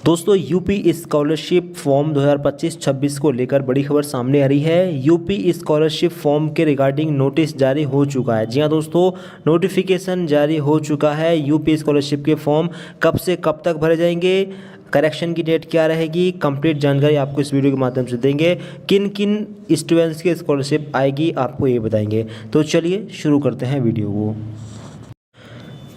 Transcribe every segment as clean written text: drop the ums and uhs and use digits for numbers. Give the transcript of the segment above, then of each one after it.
दोस्तों UP scholarship form 2025-26 को लेकर बड़ी खबर सामने आ रही है। यूपी स्कॉलरशिप फॉर्म के रिगार्डिंग नोटिस जारी हो चुका है। जी हाँ दोस्तों, नोटिफिकेशन जारी हो चुका है। यूपी स्कॉलरशिप के फॉर्म कब से कब तक भरे जाएंगे, करेक्शन की डेट क्या रहेगी, कंप्लीट जानकारी आपको इस वीडियो के माध्यम से देंगे। किन किन स्टूडेंट्स की स्कॉलरशिप आएगी आपको ये बताएंगे। तो चलिए शुरू करते हैं वीडियो को।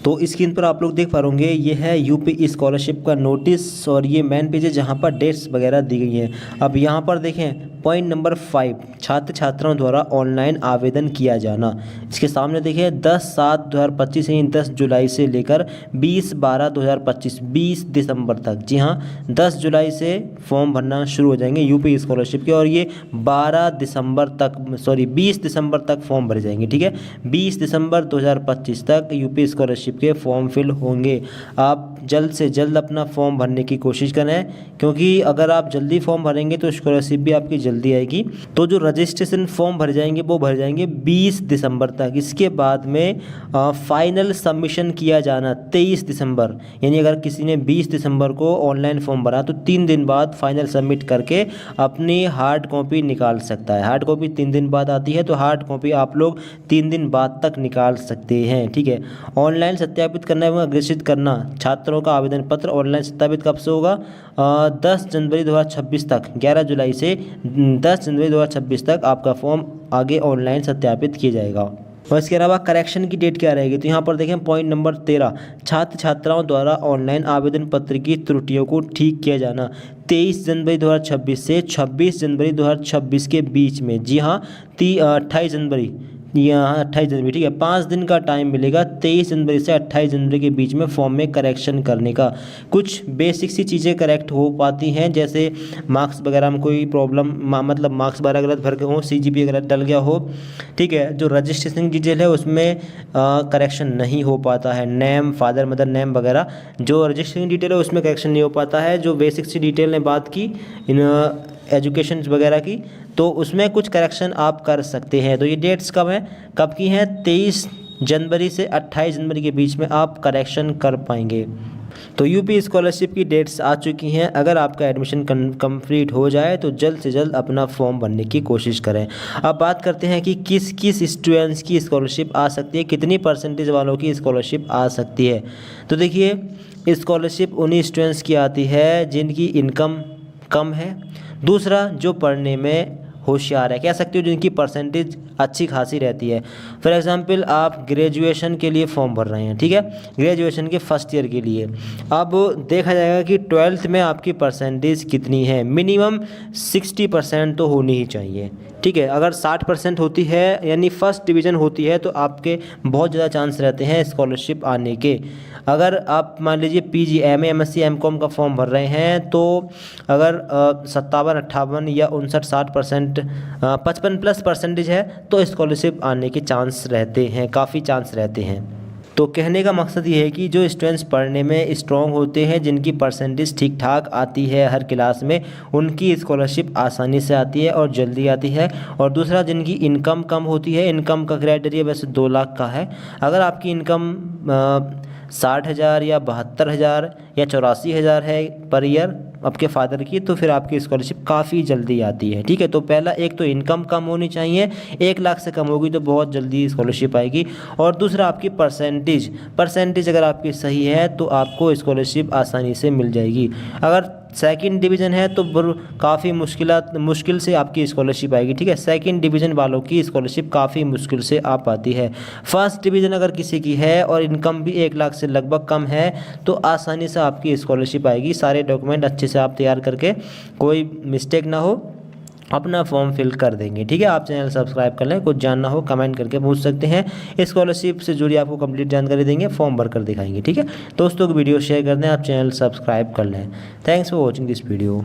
तो स्क्रीन पर आप लोग देख पा होंगे, ये है यूपी स्कॉलरशिप का नोटिस और ये मेन पेज है जहाँ पर डेट्स वगैरह दी गई हैं। अब यहाँ पर देखें पॉइंट नंबर 5, छात्र छात्राओं द्वारा ऑनलाइन आवेदन किया जाना। इसके सामने देखें 10/7/2025 यानी 10 जुलाई से लेकर 20/12/2025 20 दिसंबर तक। जी हाँ, 10 जुलाई से फॉर्म भरना शुरू हो जाएंगे यूपी स्कॉलरशिप के और ये 20 दिसंबर तक फॉर्म भरे जाएंगे। ठीक है, 20 दिसंबर 2025 तक यूपी स्कॉलरशिप के फॉर्म फिल होंगे। आप जल्द से जल्द अपना फॉर्म भरने की कोशिश करें, क्योंकि अगर आप जल्दी फॉर्म भरेंगे तो स्कॉलरशिप भी आपकी जल्दी आएगी। तो जो रजिस्ट्रेशन फॉर्म भर जाएंगे वो भर जाएंगे 20 दिसंबर तक। इसके बाद में फाइनल सबमिशन किया जाना 23 दिसंबर, यानी अगर किसी ने 20 दिसंबर को ऑनलाइन फॉर्म भरा तो 3 दिन बाद फाइनल सबमिट करके अपनी हार्ड कॉपी निकाल सकता है। हार्ड कॉपी 3 दिन बाद आती है, तो हार्ड कॉपी आप लोग 3 दिन बाद तक निकाल सकते हैं। ठीक है, ऑनलाइन सत्यापित करना एवं अग्रेषित करना छात्रों का आवेदन पत्र ऑनलाइन सत्यापित कब से होगा? 10 जनवरी 2026 तक, 11 जुलाई से 10 जनवरी 2026 तक आपका फॉर्म आगे ऑनलाइन सत्यापित किया जाएगा। और इसके अलावा करेक्शन की डेट क्या रहेगी, तो यहाँ पर देखें पॉइंट नंबर 13, छात्र छात्राओं द्वारा ऑनलाइन आवेदन पत्र की त्रुटियों को ठीक किया जाना 23 जनवरी 2026 से 26 जनवरी 2026 के बीच में। जी हाँ, 28 जनवरी, यहाँ 28 जनवरी। ठीक है, 5 दिन का टाइम मिलेगा 23 जनवरी से 28 जनवरी के बीच में फॉर्म में करेक्शन करने का। कुछ बेसिक सी चीज़ें करेक्ट हो पाती हैं, जैसे मार्क्स वगैरह में कोई प्रॉब्लम, मतलब मार्क्स वगैरह गलत भर के हो, CGPA गलत डल गया हो। ठीक है, जो रजिस्ट्रेशन डिटेल है उसमें करेक्शन नहीं हो पाता है, नेम, फादर मदर नेम वगैरह जो रजिस्ट्रेशन डिटेल है उसमें करेक्शन नहीं हो पाता है। जो बेसिक सी डिटेल ने बात की इन एजुकेशन वगैरह की, तो उसमें कुछ करेक्शन आप कर सकते हैं। तो ये डेट्स कब हैं, कब की हैं? 23 जनवरी से 28 जनवरी के बीच में आप करेक्शन कर पाएंगे। तो यूपी स्कॉलरशिप की डेट्स आ चुकी हैं। अगर आपका एडमिशन कंप्लीट हो जाए तो जल्द से जल्द अपना फॉर्म भरने की कोशिश करें। अब बात करते हैं कि किस किस स्टूडेंट्स की स्कॉलरशिप आ सकती है, कितनी परसेंटेज वालों की स्कॉलरशिप आ सकती है। तो देखिए, स्कॉलरशिप उन्हीं स्टूडेंट्स की आती है जिनकी इनकम कम है, दूसरा जो पढ़ने में होशियार है, कह सकते हो जिनकी परसेंटेज अच्छी खासी रहती है। फॉर एग्जांपल आप ग्रेजुएशन के लिए फॉर्म भर रहे हैं, ठीक है, ग्रेजुएशन के फर्स्ट ईयर के लिए। अब देखा जाएगा कि 12th में आपकी परसेंटेज कितनी है। मिनिमम 60% तो होनी ही चाहिए। ठीक है, अगर 60% होती है यानी फर्स्ट डिवीज़न होती है तो आपके बहुत ज़्यादा चांस रहते हैं स्कॉलरशिप आने के। अगर आप मान लीजिए PG, MA, MSc, MCOM का फॉर्म भर रहे हैं तो अगर 57, 58 या 59, 60%, 55+ परसेंटेज है तो स्कॉलरशिप आने के चांस रहते हैं, काफ़ी चांस रहते हैं। तो कहने का मकसद ये है कि जो स्टूडेंट्स पढ़ने में स्ट्रॉन्ग होते हैं, जिनकी परसेंटेज ठीक ठाक आती है हर क्लास में, उनकी स्कॉलरशिप आसानी से आती है और जल्दी आती है। और दूसरा, जिनकी इनकम कम होती है, इनकम का क्राइटेरिया वैसे 2 लाख का है। अगर आपकी इनकम 60,000 या 72,000 या 84,000 है पर ईयर आपके फादर की, तो फिर आपकी स्कॉलरशिप काफ़ी जल्दी आती है। ठीक है, तो पहला, एक तो इनकम कम होनी चाहिए, 1 लाख से कम होगी तो बहुत जल्दी स्कॉलरशिप आएगी। और दूसरा, आपकी परसेंटेज अगर आपकी सही है तो आपको स्कॉलरशिप आसानी से मिल जाएगी। अगर सेकंड डिवीज़न है तो काफ़ी मुश्किल से आपकी स्कॉलरशिप आएगी। ठीक है, सेकंड डिवीज़न वालों की स्कॉलरशिप काफ़ी मुश्किल से आ पाती है। फर्स्ट डिवीज़न अगर किसी की है और इनकम भी 1 लाख से लगभग कम है तो आसानी से आपकी स्कॉलरशिप आएगी। सारे डॉक्यूमेंट अच्छे से आप तैयार करके, कोई मिस्टेक ना हो, अपना फॉर्म फिल कर देंगे। ठीक है, आप चैनल सब्सक्राइब कर लें। कुछ जानना हो कमेंट करके पूछ सकते हैं। स्कॉलरशिप से जुड़ी आपको कंप्लीट जानकारी देंगे, फॉर्म भर कर दिखाएंगे। ठीक है, दोस्तों को वीडियो शेयर कर दें, आप चैनल सब्सक्राइब कर लें। Thanks for watching this video.